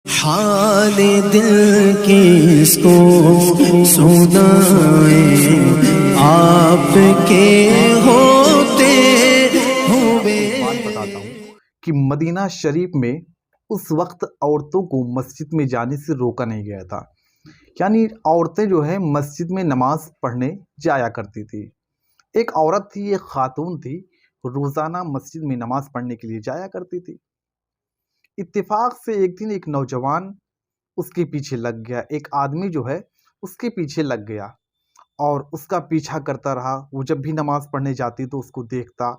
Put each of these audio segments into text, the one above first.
हाल दिल किसको सुनाए, आपके होते हुए। बात बताता हूँ कि मदीना शरीफ में उस वक्त औरतों को मस्जिद में जाने से रोका नहीं गया था। यानी औरतें जो है मस्जिद में नमाज पढ़ने जाया करती थी। एक औरत थी, एक खातून थी, रोज़ाना मस्जिद में नमाज पढ़ने के लिए जाया करती थी। इत्तेफाक से एक दिन एक नौजवान उसके पीछे लग गया। एक आदमी जो है उसके पीछे लग गया और उसका पीछा करता रहा। वो जब भी नमाज पढ़ने जाती तो उसको देखता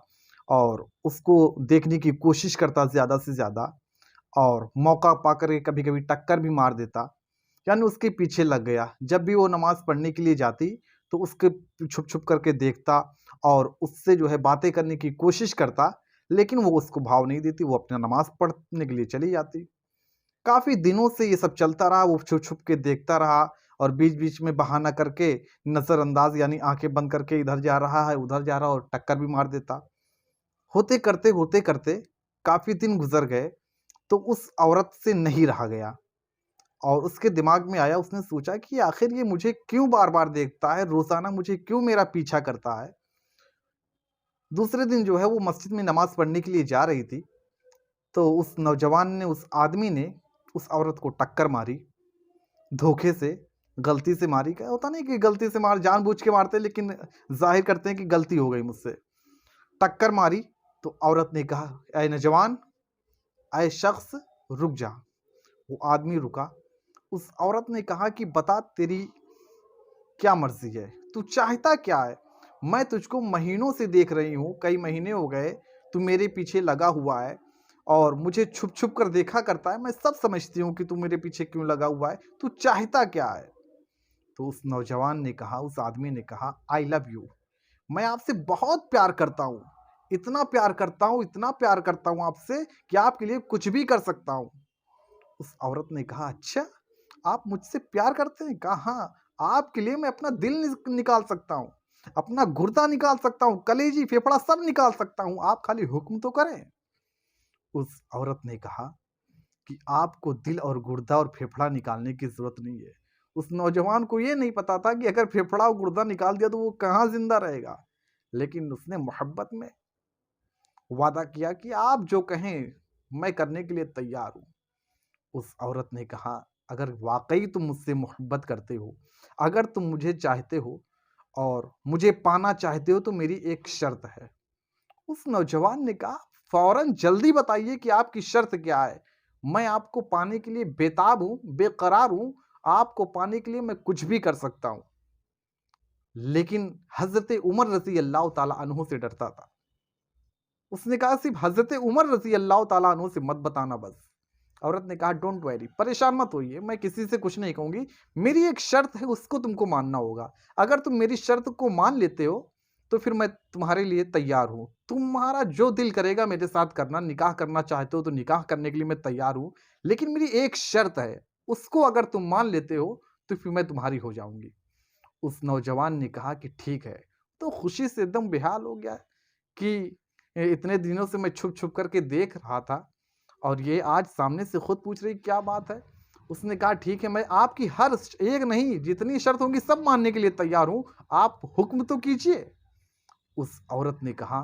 और उसको देखने की कोशिश करता ज़्यादा से ज़्यादा, और मौका पाकर के कभी-कभी टक्कर भी मार देता। यानी उसके पीछे लग गया। जब भी वो नमाज़ पढ़ने के लिए जाती तो उसके छुप-छुप करके देखता और उससे जो है बातें करने की कोशिश करता, लेकिन वो उसको भाव नहीं देती, वो अपना नमाज़ पढ़ने के लिए चली जाती। काफ़ी दिनों से ये सब चलता रहा, वो छुप-छुप के देखता रहा और बीच-बीच में बहाना करके नज़रअंदाज़ यानी आँखें बंद करके इधर जा रहा है, उधर जा रहा है और टक्कर भी मार देता। होते करते काफ़ी दिन गुज़र गए तो उस औरत से नहीं रहा गया और उसके दिमाग में आया, उसने सोचा कि आखिर ये मुझे क्यों बार-बार देखता है, रोज़ाना मुझे क्यों मेरा पीछा करता है। दूसरे दिन जो है वो मस्जिद में नमाज़ पढ़ने के लिए जा रही थी, तो उस नौजवान ने, उस आदमी ने उस औरत को टक्कर मारी, धोखे से, गलती से मारी। क्या होता नहीं कि गलती से मार जानबूझ के मारते, लेकिन ज़ाहिर करते हैं कि गलती हो गई मुझसे। टक्कर मारी तो औरत ने कहा, "ऐ नौजवान, ऐ शख्स, रुक जा।" वो आदमी रुका। उस औरत ने कहा कि बता तेरी क्या मर्ज़ी है? तू चाहता क्या है? मैं तुझको महीनों से देख रही हूँ, कई महीने हो गए तू मेरे पीछे लगा हुआ है और मुझे छुप-छुप कर देखा करता है। मैं सब समझती हूँ कि तू मेरे पीछे क्यों लगा हुआ है। तू चाहता क्या है? तो उस नौजवान ने कहा, उस आदमी ने कहा, आई लव यू। मैं आपसे बहुत प्यार करता हूँ। इतना प्यार करता हूँ, इतना प्यार करता हूँ आपसे कि आपके लिए कुछ भी कर सकता हूँ। उस औरत ने कहा, अच्छा, आप मुझसे प्यार करते हैं? कहा, हाँ, आपके लिए मैं अपना दिल निकाल सकता हूँ, अपना गुर्दा निकाल सकता हूँ, कलेजी, फेफड़ा सब निकाल सकता हूँ, आप खाली हुक्म तो करें। उस औरत ने कहा कि आपको दिल और गुर्दा और फेफड़ा निकालने की ज़रूरत नहीं है। उस नौजवान को ये नहीं पता था कि अगर फेफड़ा और गुर्दा निकाल दिया तो वो कहाँ ज़िंदा रहेगा। लेकिन उसने मोहब्बत में वादा किया कि आप जो कहें, मैं करने के लिए तैयार हूँ। उस औरत ने कहा, अगर वाक़ई तुम मुझसे मोहब्बत करते हो, अगर तुम मुझे चाहते हो और मुझे पाना चाहते हो तो मेरी एक शर्त है। उस नौजवान ने कहा, फ़ौरन जल्दी बताइए कि आपकी शर्त क्या है? मैं आपको पाने के लिए बेताब हूँ, बेकरार हूँ, आपको पाने के लिए मैं कुछ भी कर सकता हूँ। लेकिन हज़रत उमर रज़ी अल्लाह ताला अन्हु से डरता था। उसने कहा, सिर्फ़ हज़रत उमर रज़ी अल्लाह ताला अन्हु से मत बताना बस। औरत ने कहा, डोंट वरी, परेशान मत होइए, मैं किसी से कुछ नहीं कहूँगी। मेरी एक शर्त है, उसको तुमको मानना होगा। अगर तुम मेरी शर्त को मान लेते हो, तो फिर मैं तुम्हारे लिए तैयार हूँ। तुम्हारा जो दिल करेगा मेरे साथ करना, निकाह करना चाहते हो तो निकाह करने के लिए मैं तैयार हूँ। लेकिन मेरी एक शर्त है, उसको अगर तुम मान लेते हो, तो फिर मैं तुम्हारी हो जाऊँगी। उस नौजवान ने कहा कि ठीक है। तो खुशी से एकदम बेहाल हो गया कि इतने दिनों से मैं छुप-छुप करके देख रहा था और ये आज सामने से खुद पूछ रही, क्या बात है? उसने कहा, ठीक है, मैं आपकी हर एक नहीं, जितनी शर्त होंगी सब मानने के लिए तैयार हूँ, आप हुक्म तो कीजिए। उस औरत ने कहा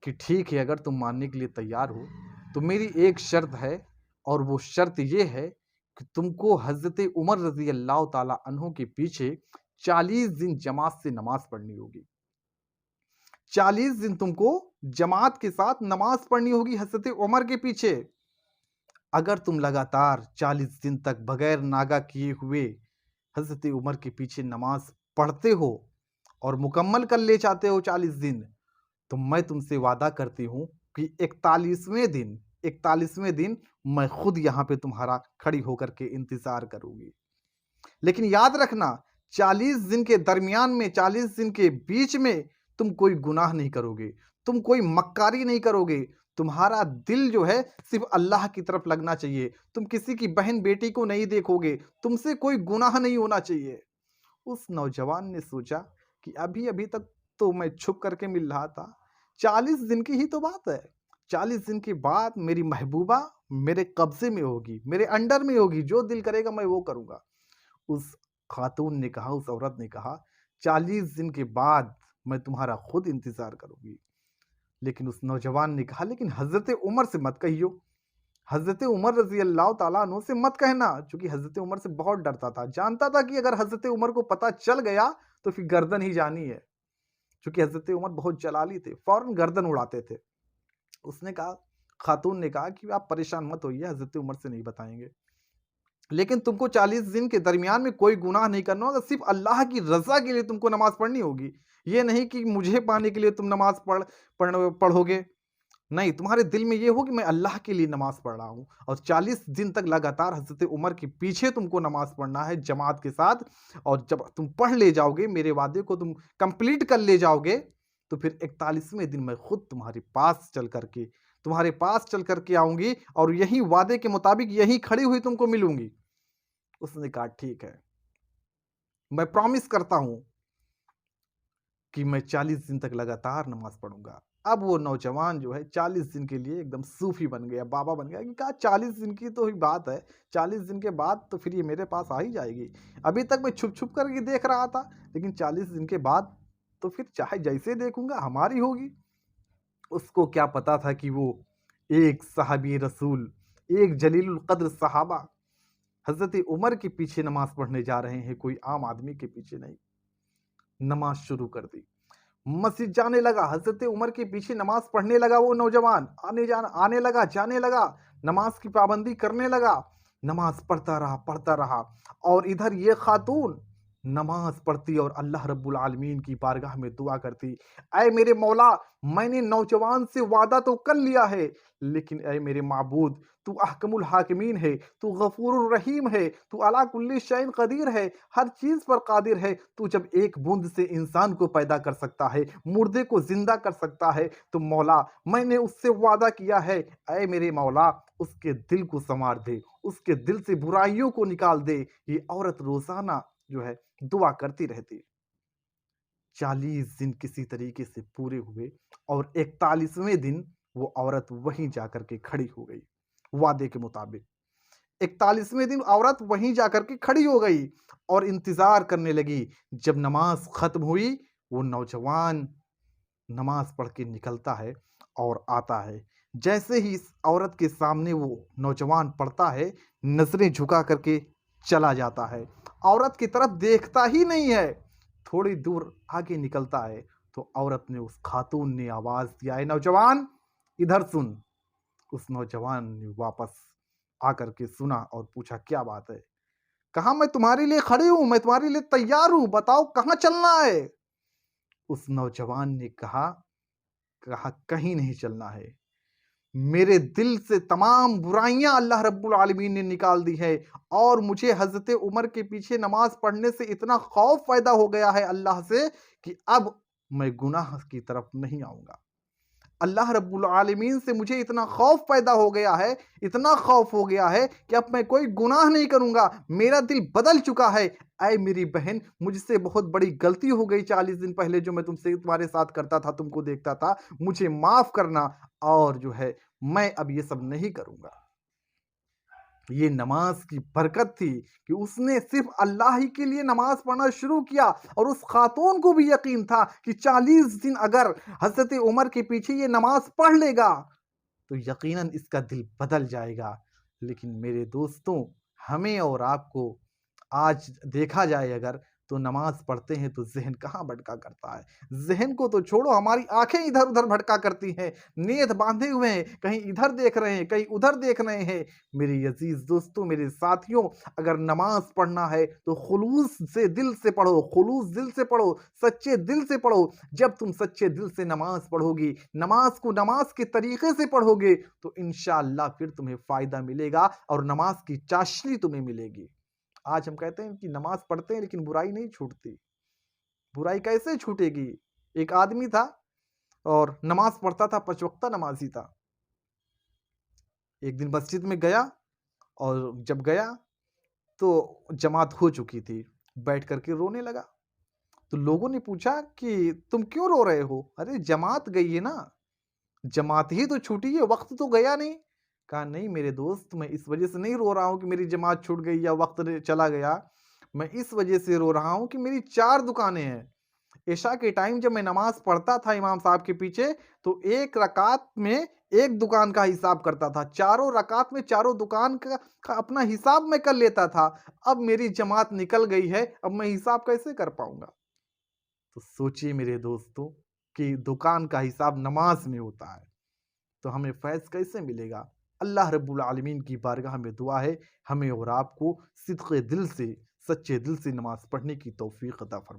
कि ठीक है, अगर तुम मानने के लिए तैयार हो, तो मेरी एक शर्त है और वो शर्त ये है कि तुमको हज़रत उमर रज़ी अल्लाह ताला अन्हु के पीछे 40 दिन जमात से नमाज़ पढ़नी होगी। 40 दिन तुमको जमात के साथ नमाज़ पढ़नी होगी हज़रत उमर के पीछे। अगर तुम लगातार 40 दिन तक बगैर नागा किए हुए हज़रत उमर के पीछे नमाज़ पढ़ते हो और मुकम्मल कर ले जाते हो 40 दिन, तो मैं तुमसे वादा करती हूँ कि 41वें दिन मैं खुद यहाँ पे तुम्हारा खड़ी होकर के इंतज़ार करूँगी। लेकिन याद रखना, 40 दिन के दरमियान में, 40 दिन के बीच में तुम कोई गुनाह नहीं करोगे, तुम कोई मक्कारी नहीं करोगे। तुम्हारा दिल जो है सिर्फ़ अल्लाह की तरफ लगना चाहिए। तुम किसी की बहन-बेटी को नहीं देखोगे, तुमसे कोई गुनाह नहीं होना चाहिए। उस नौजवान ने सोचा कि अभी-अभी तक तो मैं छुप करके मिल रहा था, 40 दिन की ही तो बात है। 40 दिन के बाद मेरी महबूबा मेरे कब्जे में होगी, मेरे अंडर में होगी, जो दिल करेगा मैं वो करूँगा। उस खातून ने कहा, उस औरत ने कहा, 40 दिन के बाद मैं तुम्हारा खुद इंतज़ार करूँगी। लेकिन उस नौजवान ने कहा, लेकिन हज़रत उमर से मत कहियो। हज़रत उमर रज़ी अल्लाह ताला अन्हु से मत कहना, चूँकि हज़रत उमर से बहुत डरता था। जानता था कि अगर हज़रत उमर को पता चल गया, तो फिर गर्दन ही जानी है। चूँकि हज़रत उमर बहुत जलाली थे, फ़ौरन गर्दन उड़ाते थे। उसने कहा, खातून ने कहा कि आप परेशान मत होइए, हज़रत उमर से नहीं बताएँगे। लेकिन तुमको 40 दिन के दरमियान में कोई गुनाह नहीं करना होगा, सिर्फ़ अल्लाह की रज़ा के लिए तुमको नमाज़ पढ़नी होगी। ये नहीं कि मुझे पाने के लिए तुम नमाज़ पढ़ोगे। नहीं, तुम्हारे दिल में ये हो कि मैं अल्लाह के लिए नमाज़ पढ़ रहा हूँ, और 40 दिन तक लगातार हज़रत उमर के पीछे तुमको नमाज़ पढ़ना है जमात के साथ। और जब तुम पढ़ ले जाओगे, मेरे वादे को तुम कंप्लीट कर ले जाओगे, तो फिर 41वें दिन मैं खुद तुम्हारे पास चल कर के आऊँगी, और यही वादे के मुताबिक यहीं खड़ी हुई तुमको मिलूँगी। उसने कहा, ठीक है, मैं प्रॉमिस करता हूँ कि मैं 40 दिन तक लगातार नमाज़ पढ़ूँगा। अब वो नौजवान जो है 40 दिन के लिए एकदम सूफ़ी बन गया, बाबा बन गया, कि कहा 40 दिन की तो ही बात है, 40 दिन के बाद तो फिर ये मेरे पास आ ही जाएगी। अभी तक मैं छुप-छुप करके देख रहा था, लेकिन 40 दिन के बाद तो फिर चाहे जैसे देखूँगा हमारी होगी। उसको क्या पता था कि वो एक सहाबी रसूल, एक जलीलुल क़द्र सहाबा हज़रत उमर के पीछे नमाज़ पढ़ने जा रहे हैं, कोई आम आदमी के पीछे नहीं। नमाज़ शुरू कर दी, मस्जिद जाने लगा, हज़रत उमर के पीछे नमाज़ पढ़ने लगा वो नौजवान, आने लगा, जाने लगा, नमाज़ की पाबंदी करने लगा, नमाज़ पढ़ता रहा, और इधर ये खातून नमाज़ पढ़ती और अल्लाह रब्बुल आलमीन की बारगाह में दुआ करती, ऐ मेरे मौला, मैंने नौजवान से वादा तो कर लिया है, लेकिन ऐ मेरे माबूद, तू अहकमुल हाकिमीन है, तू गफूरुर रहीम है, तू अला कुल्ली शैइन कदीर है, हर चीज पर कादिर है। तू जब एक बूंद से इंसान को पैदा कर सकता है, मुर्दे को जिंदा कर सकता है, तो मौला मैंने उससे वादा किया है, ऐ मेरे मौला, उसके दिल को संवार दे, उसके दिल से बुराइयों को निकाल दे। ये औरत रोजाना जो है दुआ करती रहती। 40 दिन किसी तरीके से पूरे हुए, और 41वें दिन वो औरत वहीं जाकर के खड़ी हो गई वादे के मुताबिक। 41वें दिन औरत वहीं जाकर के खड़ी हो गई और इंतजार करने लगी। जब नमाज खत्म हुई, वो नौजवान नमाज पढ़ के निकलता है और आता है। जैसे ही इस औरत के सामने वो नौजवान पड़ता है, नजरें झुका करके चला जाता है, औरत की तरफ देखता ही नहीं है। थोड़ी दूर आगे निकलता है, तो औरत ने, उस खातून ने आवाज दिया, है नौजवान, इधर सुन। उस नौजवान ने वापस आकर के सुना और पूछा, क्या बात है? कहा, मैं तुम्हारे लिए खड़ी हूं, मैं तुम्हारे लिए तैयार हूं, बताओ कहां चलना है? उस नौजवान ने कहा कहा कहीं नहीं चलना है, मेरे दिल से तमाम बुराइयां अल्लाह रब्बुल आलमीन ने निकाल दी है, और मुझे हजरत उमर के पीछे नमाज पढ़ने से इतना खौफ पैदा हो गया है अल्लाह से, कि अब मैं गुनाह की तरफ नहीं आऊंगा। अल्लाह रब्बुल आलमीन से मुझे इतना खौफ पैदा हो गया है, इतना खौफ हो गया है कि अब मैं कोई गुनाह नहीं करूंगा, मेरा दिल बदल चुका है। ऐ मेरी बहन, मुझसे बहुत बड़ी गलती हो गई 40 दिन पहले, जो मैं तुम्हारे साथ करता था, तुमको देखता था, मुझे माफ करना, और जो है मैं अब ये सब नहीं करूंगा। ये नमाज की बरकत थी कि उसने सिर्फ अल्लाह ही के लिए नमाज पढ़ना शुरू किया, और उस खातून को भी यकीन था कि 40 दिन अगर हजरत उमर के पीछे ये नमाज पढ़ लेगा, तो यकीनन इसका दिल बदल जाएगा। लेकिन मेरे दोस्तों, हमें और आपको आज देखा जाए अगर, तो नमाज पढ़ते हैं तो ज़हन कहाँ भटका करता है। ज़हन को तो छोड़ो, हमारी आँखें इधर-उधर भटका करती हैं, नेत बाँधे हुए हैं, कहीं इधर देख रहे हैं, कहीं उधर देख रहे हैं। मेरे अज़ीज़ दोस्तों, मेरे साथियों, अगर नमाज़ पढ़ना है तो खुलूस से दिल से पढ़ो, खुलूस दिल से पढ़ो, सच्चे दिल से पढ़ो। जब तुम सच्चे दिल से नमाज़ पढ़ोगी, नमाज को नमाज के तरीके से पढ़ोगे, तो इंशाअल्लाह फिर तुम्हें फ़ायदा मिलेगा और नमाज की चाशनी तुम्हें मिलेगी। आज हम कहते हैं कि नमाज पढ़ते हैं लेकिन बुराई नहीं छूटती। बुराई कैसे छूटेगी? एक आदमी था और नमाज पढ़ता था, 5 वक्ता नमाजी था। एक दिन मस्जिद में गया, और जब गया तो जमात हो चुकी थी, बैठ करके रोने लगा। तो लोगों ने पूछा कि तुम क्यों रो रहे हो? अरे जमात गई है ना, जमात ही तो छूटी है, वक्त तो गया नहीं। कहा नहीं मेरे दोस्त, मैं इस वजह से नहीं रो रहा हूँ कि मेरी जमात छूट गई या वक्त चला गया, मैं इस वजह से रो रहा हूँ कि मेरी 4 दुकानें हैं। इशा के टाइम जब मैं नमाज पढ़ता था इमाम साहब के पीछे, तो एक रकात में एक दुकान का हिसाब करता था, चारों रकात में चारों दुकान का अपना हिसाब मैं कर लेता था। अब मेरी जमात निकल गई है, अब मैं हिसाब कैसे कर पाऊंगा? तो सोचिए मेरे दोस्तों कि दुकान का हिसाब नमाज में होता है, तो हमें फैज़ कैसे मिलेगा? अल्लाह रब्बुल आलमीन की बारगाह में दुआ है, हमें और आपको सिद्क़े दिल से, सच्चे दिल से नमाज़ पढ़ने की तौफ़ीक़ अता फ़रमाए।